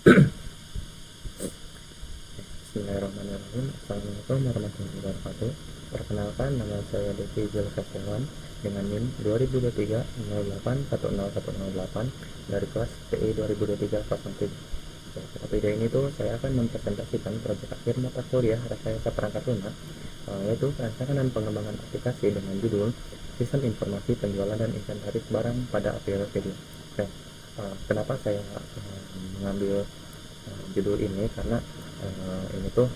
Bismillahirrahmanirrahim. Assalamualaikum warahmatullahi wabarakatuh. Perkenalkan, nama saya Devi Zulkifliwan dengan NIM 2023 08 dari kelas PI 2023 03. Pada video ini tuh saya akan mempresentasikan proyek akhir mata kuliah rekayasa perangkat lunak, yaitu perancangan dan pengembangan aplikasi dengan judul Sistem Informasi Penjualan dan Inventaris Barang pada Apipedia. Oke, kenapa saya mengambil judul ini? Karena ini tuh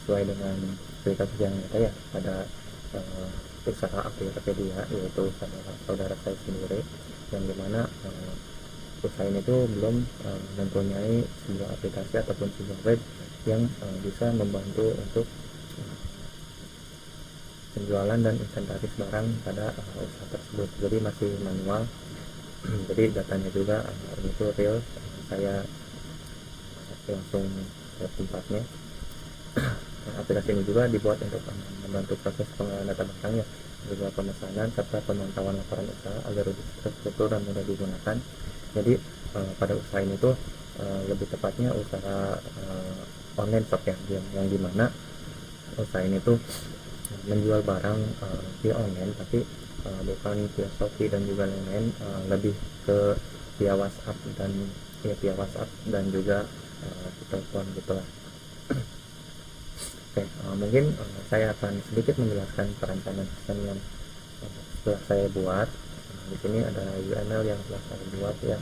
sesuai dengan cerita yang nyata ya pada usaha Apipedia, yaitu saudara saya sendiri, yang dimana usaha ini tuh belum mempunyai sebuah aplikasi ataupun sebuah web yang bisa membantu untuk penjualan dan inventaris barang pada usaha tersebut. Jadi masih manual. Jadi datanya juga ini tuh real, saya langsung ke tempatnya. Aplikasi ini juga dibuat untuk membantu proses pengelolaan data barangnya, juga pemesanan serta pemantauan laporan usaha agar lebih terstruktur dan mudah digunakan. Jadi pada usaha ini tuh lebih tepatnya usaha online shop ya, yang dimana usaha ini tuh menjual barang via online, tapi bukan via Shopee dan juga lain-lain, lebih ke via WhatsApp dan juga telepon gitu lah. Oke, mungkin saya akan sedikit menjelaskan perancangan sistem yang telah saya buat. Di sini ada UML yang telah saya buat ya.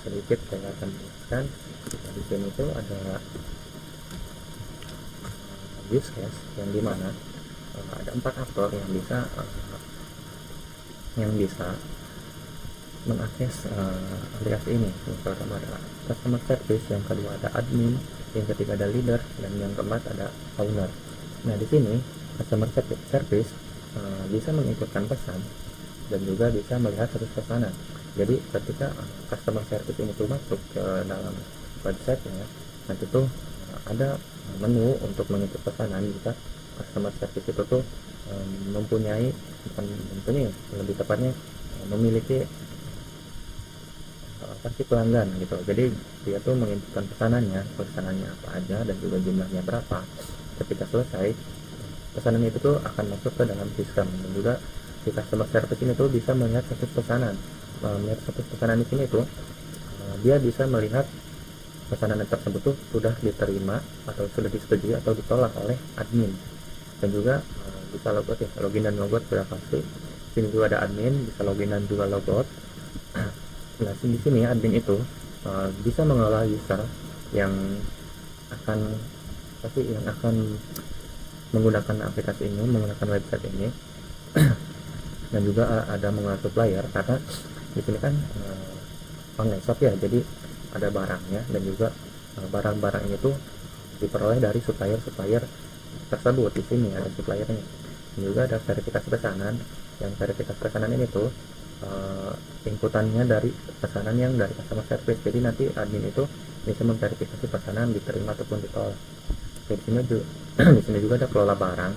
Sedikit saya akan jelaskan. Di sini tuh ada use case yang dimana ada 4 aktor yang bisa mengakses aplikasi ini. Yang pertama ada customer service, yang kedua ada admin, yang ketiga ada leader, dan yang keempat ada owner. Nah, di sini customer service bisa menginputkan pesan dan juga bisa melihat status pesanan. Jadi ketika customer service ini tuh masuk ke dalam websitenya, nanti tuh ada menu untuk menginput pesanan jika customer service itu tuh mempunyai, bukan mempunyai, lebih tepatnya memiliki pelanggan gitu. Jadi dia tuh menginputkan pesanannya apa aja dan juga jumlahnya berapa. Ketika selesai, pesanan itu tuh akan masuk ke dalam sistem, dan juga di customer service ini tuh bisa melihat status pesanan. Melihat status pesanan di sini tuh dia bisa melihat pesanan tersebut tuh sudah diterima atau sudah disetujui atau ditolak oleh admin, dan juga bisa logout ya, login dan logout sudah pasti. Sini juga ada admin, bisa login dan juga logout. Nah, di sini admin itu bisa mengelola user yang akan menggunakan aplikasi ini, menggunakan website ini, dan juga ada mengelola supplier, karena di sini kan online shop ya, jadi ada barangnya, dan juga barang-barang itu diperoleh dari supplier tersebut. Di sini ada suppliernya. Dan juga ada verifikasi pesanan, yang verifikasi pesanan ini tuh inputannya dari pesanan yang dari customer service. Jadi nanti admin itu bisa memverifikasi pesanan diterima ataupun ditolak. Di sini juga ada kelola barang,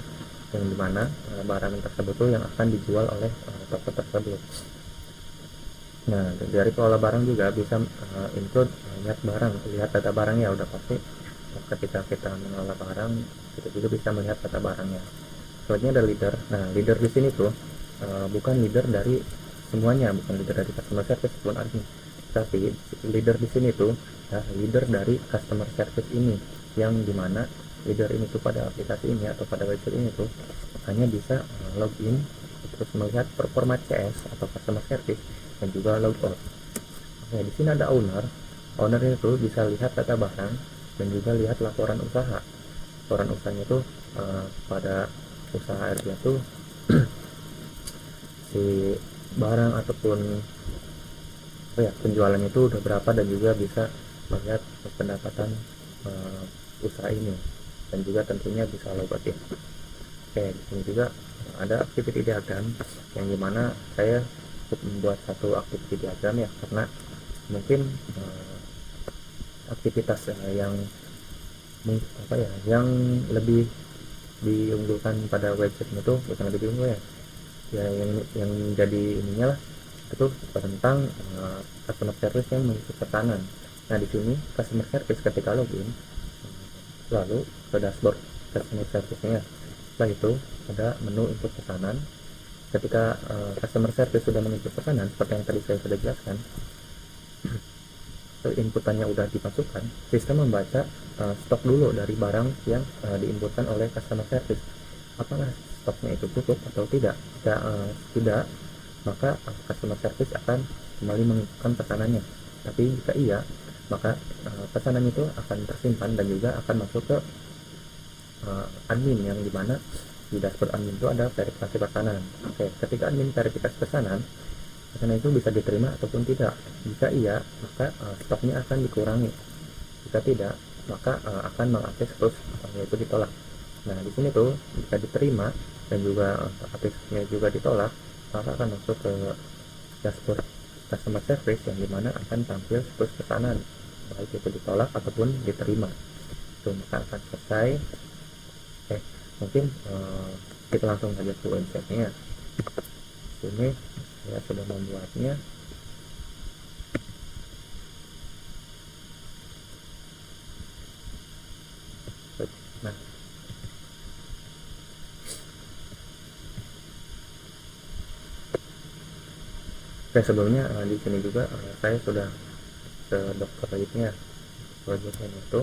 yang dimana barang tersebut tuh yang akan dijual oleh toko tersebut. Nah, dari kelola barang juga bisa include lihat data barangnya. Udah pasti ketika kita mengelola barang, kita juga bisa melihat data barangnya. Selanjutnya ada leader. Nah, leader di sini tuh bukan leader dari semuanya, bukan leader dari customer service pun admin, tapi leader di sini tuh leader dari customer service ini, yang dimana leader ini tuh pada aplikasi ini atau pada website ini tuh hanya bisa login, terus melihat performa CS atau customer service, dan juga logout. Nah, di sini ada owner itu bisa lihat data barang dan juga lihat laporan usaha. Laporan usahanya tuh pada usaha RJ tuh si barang ataupun penjualannya itu udah berapa, dan juga bisa melihat pendapatan usaha ini, dan juga tentunya bisa logout ya. Oke, di sini juga ada activity diagram, yang dimana saya membuat satu activity diagram ya, karena mungkin aktivitas yang lebih diunggulkan pada website itu, bukan lebih diunggul ya, yang jadi ininya lah, itu tentang customer service yang mengikuti pesanan. Nah, di sini customer service ketika login lalu ke dashboard customer service-nya. Setelah itu ada menu input pesanan. Ketika customer service sudah menginput pesanan seperti yang tadi saya sudah jelaskan, inputannya udah dimasukkan, sistem membaca stok dulu dari barang yang diinputkan oleh customer service. Apakah stoknya itu cukup atau tidak? Jika tidak, maka customer service akan kembali menginputkan pesanannya. Tapi jika iya, maka pesanan itu akan tersimpan dan juga akan masuk ke admin, yang dimana di dashboard admin itu ada verifikasi pesanan. Oke, ketika admin verifikasi pesanan itu bisa diterima ataupun tidak. Jika iya, maka stoknya akan dikurangi. Jika tidak, maka akan mengakses terus, yaitu ditolak. Nah, di sini tuh jika diterima dan juga aksesnya juga ditolak, maka akan masuk ke dashboard customer service yang dimana akan tampil terus pesanan, baik itu ditolak ataupun diterima. Itu maka akan selesai. Mungkin kita langsung saja ke website-nya. Ini saya sudah membuatnya. Nah, sebelumnya di sini juga saya sudah ke dokter proyeknya itu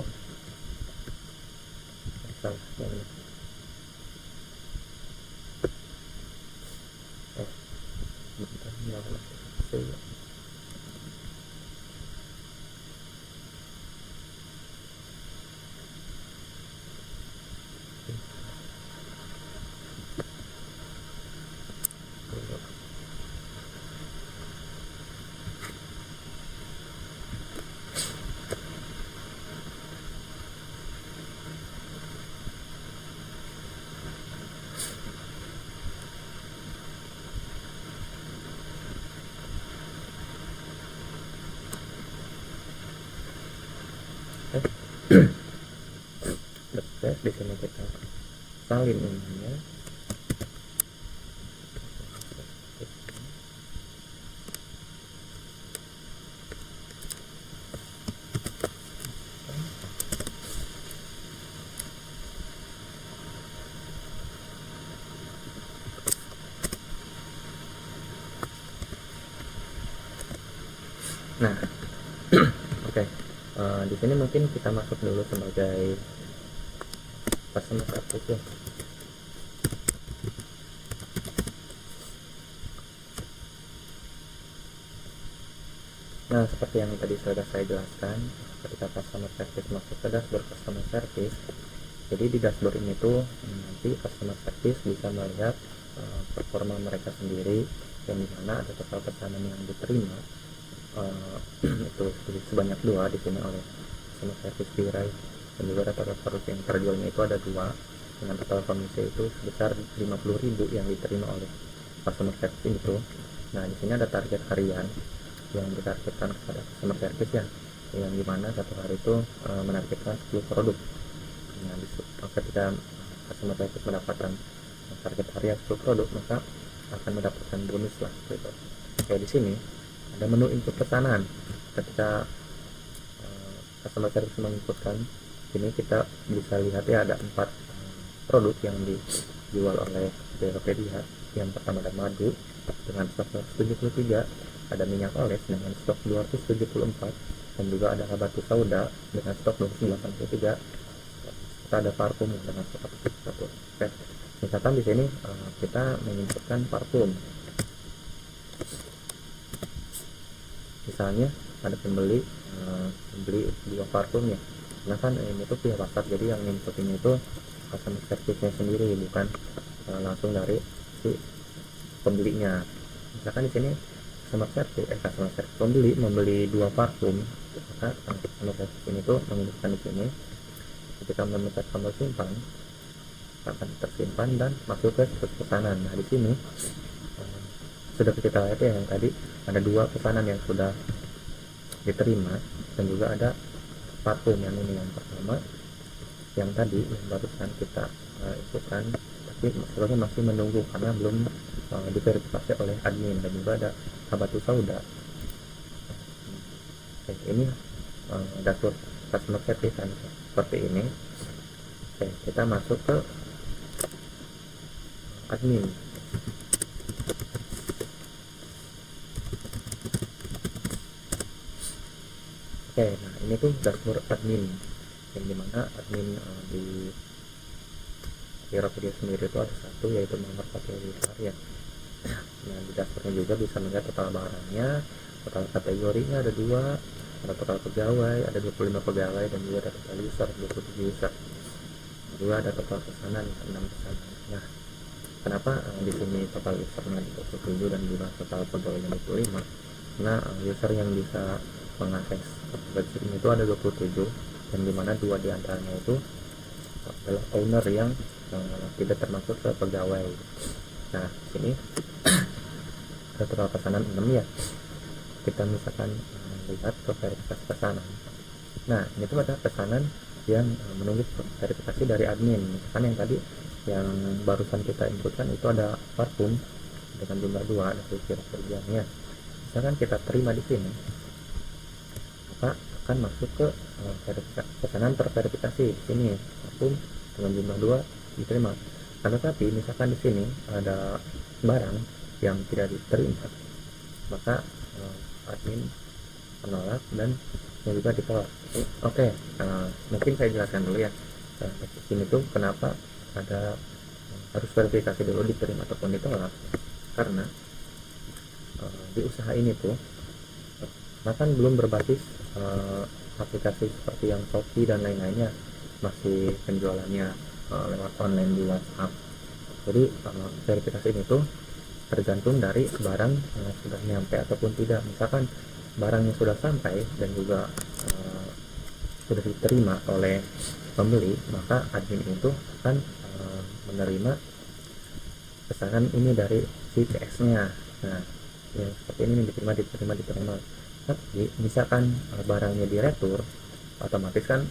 di sini kita salin ininya. Nah, oke. Di sini mungkin kita masuk dulu sebagai customer service ya. Nah, seperti yang tadi sudah saya jelaskan, ketika customer service masuk ke dashboard customer service, jadi di dashboard ini tuh nanti customer service bisa melihat performa mereka sendiri, yang dimana ada total pesanan yang diterima itu sebanyak 2 di sini oleh customer service Birai, dan juga total produk yang terjualnya itu ada 2 dengan total komisi itu sebesar 50.000 yang diterima oleh customer service itu. Nah, di sini ada target harian yang ditargetkan kepada customer service ya, yang dimana satu hari itu menargetkan 10 produk. Nah, ketika customer service mendapatkan target harian 10 produk, maka akan mendapatkan bonus lah gitu. Kayak di sini ada menu input pesanan. Ketika customer service menginputkan, ini kita bisa lihat ya ada 4 produk yang dijual oleh Tokopedia. Yang pertama ada madu dengan stok 173, ada minyak oles dengan stok 274, dan juga ada batu sauda dengan stok 283. Kita ada parfum dengan stok 1. Oke, misalkan di sini kita menginputkan parfum. Misalnya ada pembeli beli 2 parfum ya, karena kan ini tuh via WhatsApp, jadi yang input ini itu customer service-nya sendiri, bukan langsung dari si pembelinya. Misalkan di sini customer service pembeli membeli 2 parfum, maka customer service ini tuh menginputkan di sini. Ketika memencet tombol simpan, akan tersimpan dan masuk ke situs pesanan. Nah, di sini sudah kita lihat ya, yang tadi ada 2 pesanan yang sudah diterima, dan juga ada parfum yang ini yang pertama, yang tadi yang barusan kita inputkan, tapi sebenarnya masih menunggu karena belum diverifikasi oleh admin, dan juga ada batu sauda. Oke, ini dashboard customer service kan seperti ini. Oke, kita masuk ke admin. Oke, nah ini tuh dashboard admin, yang dimana admin di Tokopedia sendiri itu ada satu, yaitu nomor kategori ya. Nah, di dashboardnya juga bisa melihat total barangnya, total kategorinya ada 2, ada total pegawai, ada 25 pegawai, dan juga ada total user, 27 user. Juga ada total pesanan, 6 pesanan. Nah, kenapa di sini total usernya 27 dan juga total pegawainya 25? Karena user yang bisa mengakses website ini itu ada 27, dan dimana 2 diantaranya itu adalah owner yang tidak termasuk ke pegawai. Nah, sini ada total pesanan 6 ya. Kita misalkan lihat ke verifikasi pesanan. Nah, ini tuh ada pesanan yang menunggu verifikasi dari admin. Misalkan yang tadi yang barusan kita inputkan itu ada parfum dengan jumlah 2, ada kira kerjanya. Misalkan kita terima di sini, maka akan masuk ke pesanan terverifikasi. Sini parfum dengan jumlah 2 diterima. Nah, tetapi misalkan di sini ada barang yang tidak diterima, maka admin menolak dan juga ditolak. Oke, mungkin saya jelaskan dulu ya. Di sini tuh kenapa ada harus verifikasi dulu diterima ataupun ditolak, karena di usaha ini tuh bahkan belum berbasis aplikasi seperti yang Shopee dan lain-lainnya, masih penjualannya lewat online di WhatsApp. Jadi verifikasi ini tuh tergantung dari barang sudah nyampe ataupun tidak. Misalkan barangnya sudah sampai dan juga sudah diterima oleh pembeli, maka admin itu akan menerima pesanan ini dari si CS-nya. Nah, yang seperti ini diterima. Tapi misalkan barangnya diretur, otomatis kan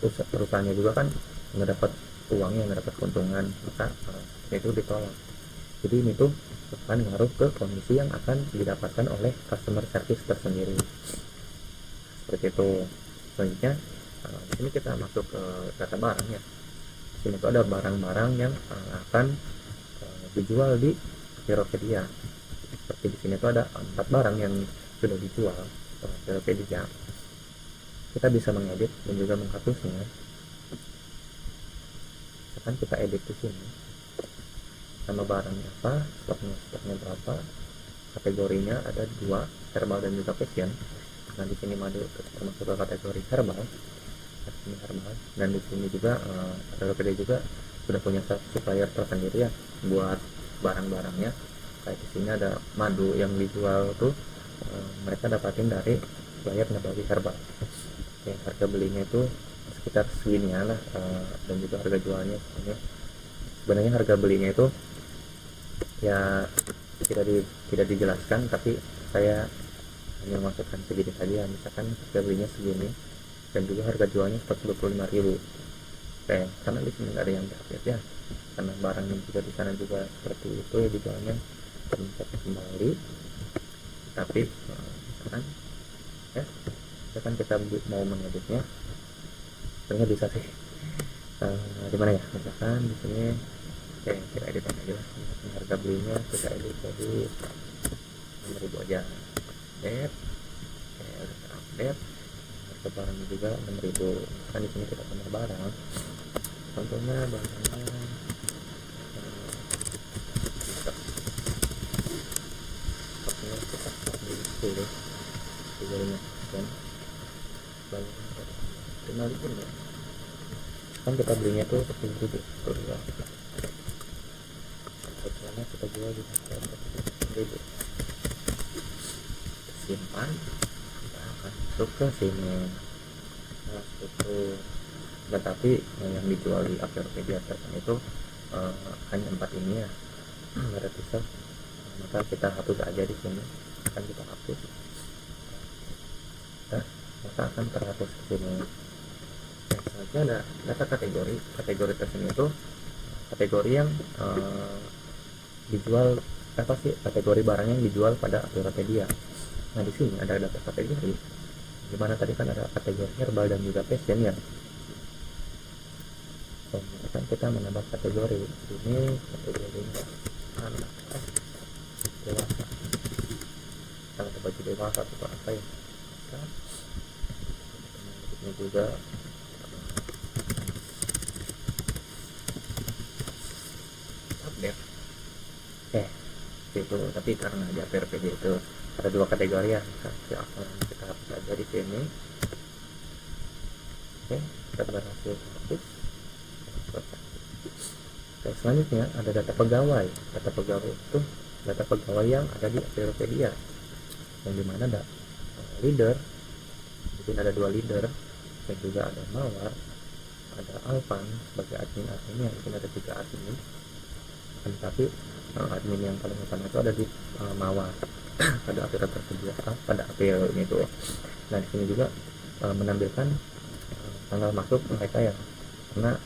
perusahaannya juga kan mendapat uangnya, mendapat keuntungan, maka itu ditolak. Jadi ini tuh akan ngaruh ke komisi yang akan didapatkan oleh customer service tersendiri. Seperti itu. Selanjutnya di sini kita masuk ke data barang ya. Di sini tuh ada barang-barang yang akan dijual di Tokopedia. Seperti di sini tuh ada 4 barang yang sudah dijual ke Tokopedia. Kita bisa mengedit dan juga menghapusnya. Misalkan kita edit di sini, nama barangnya apa, stoknya berapa, kategorinya ada 2, herbal dan juga fashion. Nah, di sini madu termasuk ke kategori herbal. Ini herbal, dan di sini juga Tokopedia juga sudah punya supplier tersendiri ya buat barang-barangnya. Kayak di sini ada madu yang dijual tuh mereka dapatin dari supplier Nabawi Herbal. Yang harga belinya itu sekitar segini lah, dan juga harga jualnya sebenarnya harga belinya itu ya tidak dijelaskan, tapi saya hanya masukkan segini saja. Misalkan harga belinya segini dan juga harga jualnya 125.000. Oke, karena di sini nggak ada yang diupdate ya, karena barangnya juga di sana juga seperti itu ya dijualnya, terlihat kembali. Tapi misalkan ya, misalkan kita mau mengeditnya, sebenarnya bisa sih. Di mana ya? Misalkan di sini, oke, kita edit aja lah. Harga belinya kita edit jadi 6.000 aja. Update, oke, update. Harga barangnya juga 6.000. Kan di sini kita tambah barang. Contohnya barangnya kita 10 kan balik 5.000 ya. Kan kita belinya tuh 10.000 per dua, setelahnya kita jual di 10.000. Simpan, kita akan masuk ke sini. Nah, itu tetapi yang dijual di Tokopedia itu hanya 4 ini ya, berarti maka kita hapus aja di sini. Akan kita hapus, nah, maka akan terhapus di sini. Selanjutnya ada data kategori tersebut itu kategori yang dijual, apa sih kategori barang yang dijual pada Tokopedia. Nah, di sini ada data kategori Dimana tadi kan ada kategori herbal dan juga fashion ya. Misalkan kita menambah kategori ini, kategorinya anak dewasa, kalau baju dewasa atau apa ya, nah, ini juga update itu. Tapi karena di APRPD itu ada dua kategori ya, kita hapus aja di sini. Oke, kita berhasil hapus. Oke, selanjutnya ada data pegawai. Data pegawai itu data pegawai yang ada di APRPedia, yang dimana ada leader. Di sini ada 2 leader, dan juga ada mawar, ada Alvan sebagai admin-admin, yang sini ada 3 admin. Tapi admin yang paling utama itu ada di mawar pada APR tersedia pada APR ini tuh. Nah di sini juga menampilkan tanggal masuk mereka ya, karena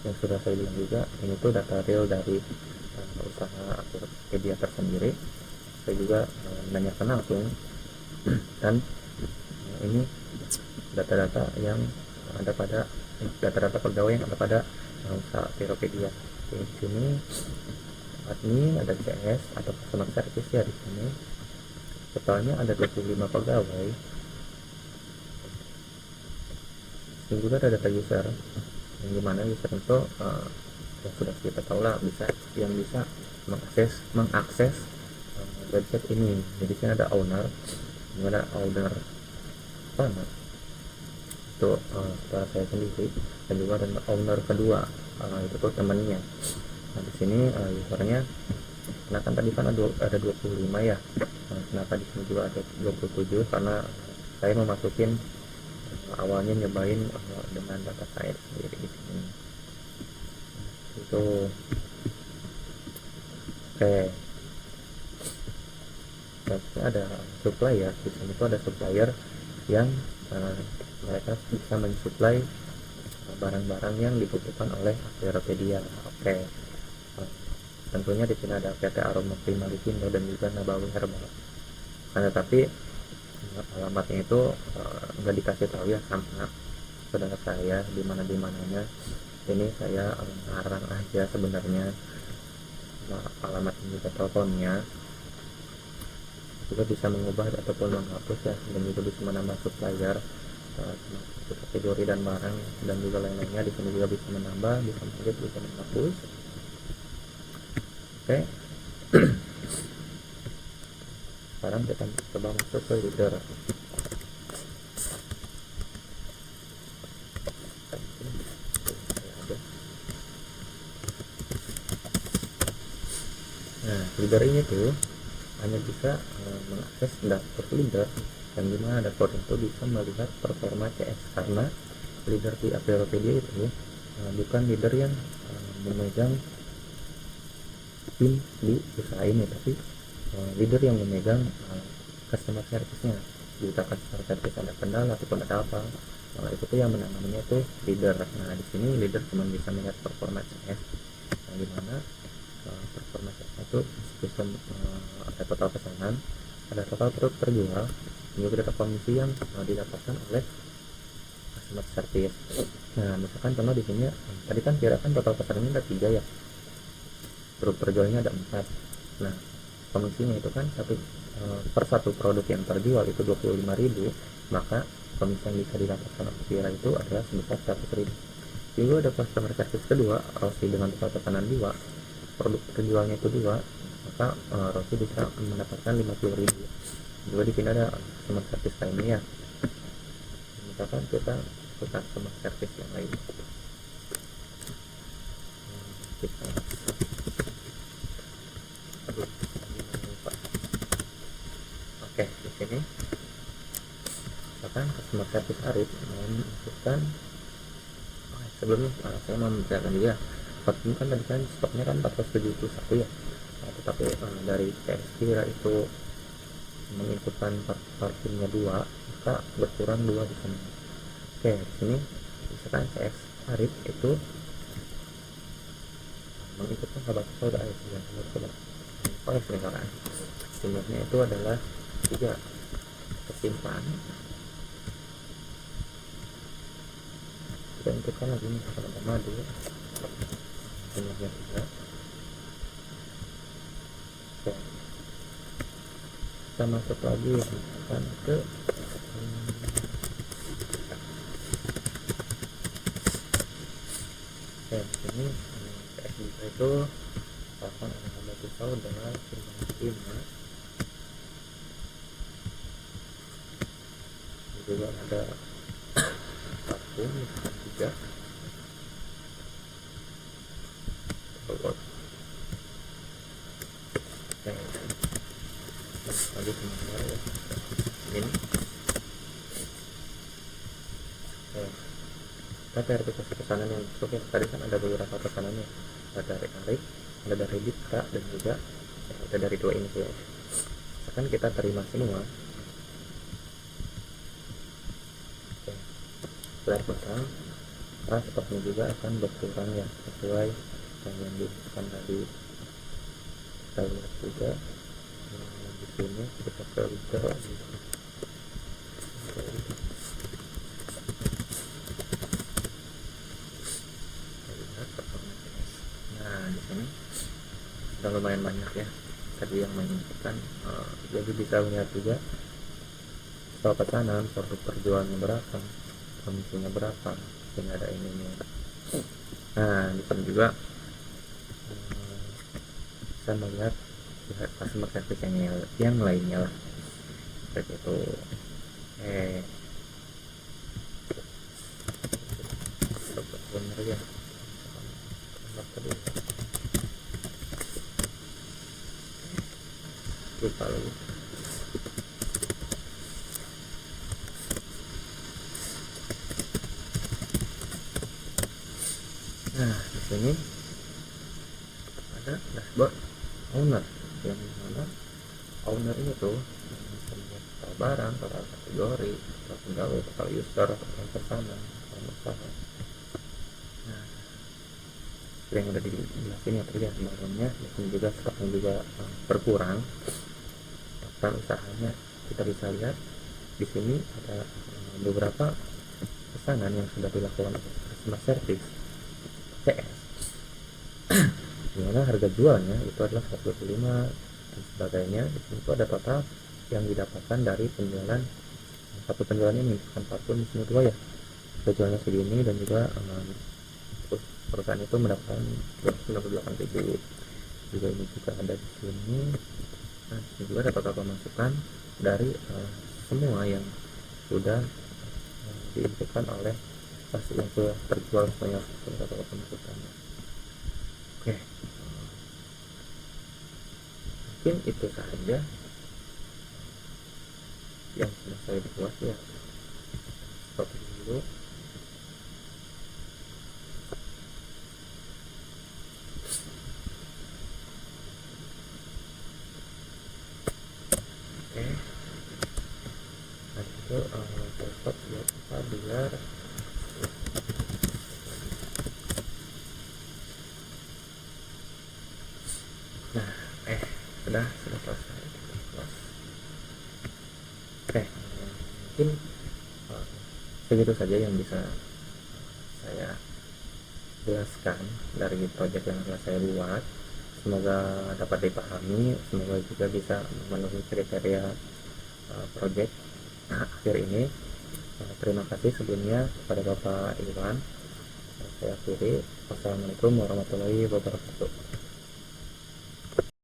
yang sudah saya bilang juga ini tuh data real dari usaha APRpedia tersendiri. Saya juga menanyakan langsung dan ini data-data yang ada pada data-data pegawai yang ada pada usaha APRpedia. Di sini admin, ada CS atau customer service ya. Di sini totalnya ada 25 pegawai. Ini juga ada data user, yang dimana user itu yang sudah kita tahu lah, yang bisa mengakses website ini. Jadi sini ada owner, pertama itu setelah saya sendiri, dan juga ada owner kedua, itu tuh temannya. Nah di sini usernya, karena kan tadi kan ada 25 ya, kenapa di sini juga ada 27, karena saya memasukin awalnya nyobain dengan data saya sendiri di sini. Itu oke. Terus ada supplier. Di sini tuh ada supplier yang mereka bisa mensuplai barang-barang yang dibutuhkan oleh APRpedia. Oke. Tentunya di sini ada PT Aroma Prima Lipindo dan juga Nabawi Herbal. Nah, tapi alamatnya itu nggak dikasih tahu ya sama saudara saya di mananya. Ini saya ngarang aja sebenarnya, alamat juga teleponnya. Juga bisa mengubah ataupun menghapus ya, dan juga bisa menambah supplier, kategori dan barang dan juga lain-lainnya. Di sini juga bisa menambah, bisa mengedit, bisa menghapus. Oke. Sekarang kita coba masuk ke leader. Nah, leader ini tuh hanya bisa mengakses dashboard leader, yang dimana dashboard itu bisa melihat performa CS, karena leader di APRpedia itu bukan leader yang memegang tim di usaha ini, tapi leader yang memegang customer service-nya. Jika customer service ada kendala ataupun ada apa, itu tuh yang namanya itu leader. Nah di sini leader cuma bisa melihat performa CS, yang dimana performa CS itu bisa ada total pesanan, ada total produk terjual, juga data komisi yang didapatkan oleh customer service. Nah misalkan contoh di sini tadi kan kirakan total pesanannya ada 3 ya, produk terjualnya ada 4. Nah komisinya itu kan per satu produk yang terjual itu 25.000, maka komisi yang bisa didapatkan oleh Vira itu adalah sebesar 100.000. Juga ada customer service kedua, Rossi, dengan total pesanan 2, produk terjualnya itu 2, maka Rossi bisa mendapatkan 50.000. Juga di sini ada customer service lainnya ya. Misalkan kita customer service yang lain, kita oke, di sini misalkan customer service Arif memasukkan, sebelumnya saya mau menceritakan juga, waktu kan tadi kan stoknya kan 471 ya, tetapi dari CS Vira itu menginputkan parkirnya 2, maka berkurang 2 di sini. Oke, di sini misalkan CS Arif itu menginputkan kabar udah ayat 9 oleh sebenarnya itu adalah 3 kesimpan tentukan lagi misalkan ada madu jumlahnya 3. Oke, kita masuk lagi misalkan ke oke, sini PSBK itu misalkan ada tambah pisau dengan jumlah 5, juga ada satu misalkan 3 robot. Oke, lagi semuanya ya ini. Oke, kita verifikasi pesanan yang masuk ya. Tadi kan ada beberapa pesanannya, ada dari Arik, ada dari Ditra, dan juga ada dari 2 ini ya. Misalkan kita terima semua. Oke, lihat barang, stoknya juga akan berkurang ya sesuai yang dibutuhkan tadi. Kita lihat juga di sini, kita ke liter lagi. Nah, di sini sudah lumayan banyak ya tadi yang menunjukkan, jadi bisa melihat juga soal pesanan, produk perjualannya berapa, komisinya berapa, sehingga ada ininya. Nah, di sini juga bisa melihat customer service yang lainnya lah, seperti itu. Bener ya, lupa lagi. Nah, di sini ada dashboard owner, yang mana owner ini tuh bisa melihat total barang, total kategori, total pegawai, total user, total pesanan, total usaha. Nah, yang udah dijelasin ya tadi ya sebelumnya. Di sini juga stoknya juga berkurang, total usahanya kita bisa lihat di sini ada beberapa pesanan yang sudah dilakukan oleh customer service CS, dimana harga jualnya itu adalah 125 dan sebagainya. Di sini itu ada total yang didapatkan dari penjualan, satu penjualannya misalkan 40, di sini 2 ya, harga jualnya segini, dan juga perusahaan itu mendapatkan 298.000. Juga ini juga ada di sini. Nah, ini juga ada total pemasukan dari semua yang sudah diinputkan oleh pasti yang sudah terjual sebanyak total pemasukannya. Oke, mungkin itu saja yang sudah saya buat ya. Stop dulu. Oke, nah itu saya stop ya, biar nah sudah selesai. Oke, mungkin segitu saja yang bisa saya jelaskan dari project yang telah saya buat. Semoga dapat dipahami, semoga juga bisa memenuhi kriteria project akhir ini. Terima kasih sebelumnya kepada Bapak Iwan. Saya akhiri. Wassalamualaikum warahmatullahi wabarakatuh.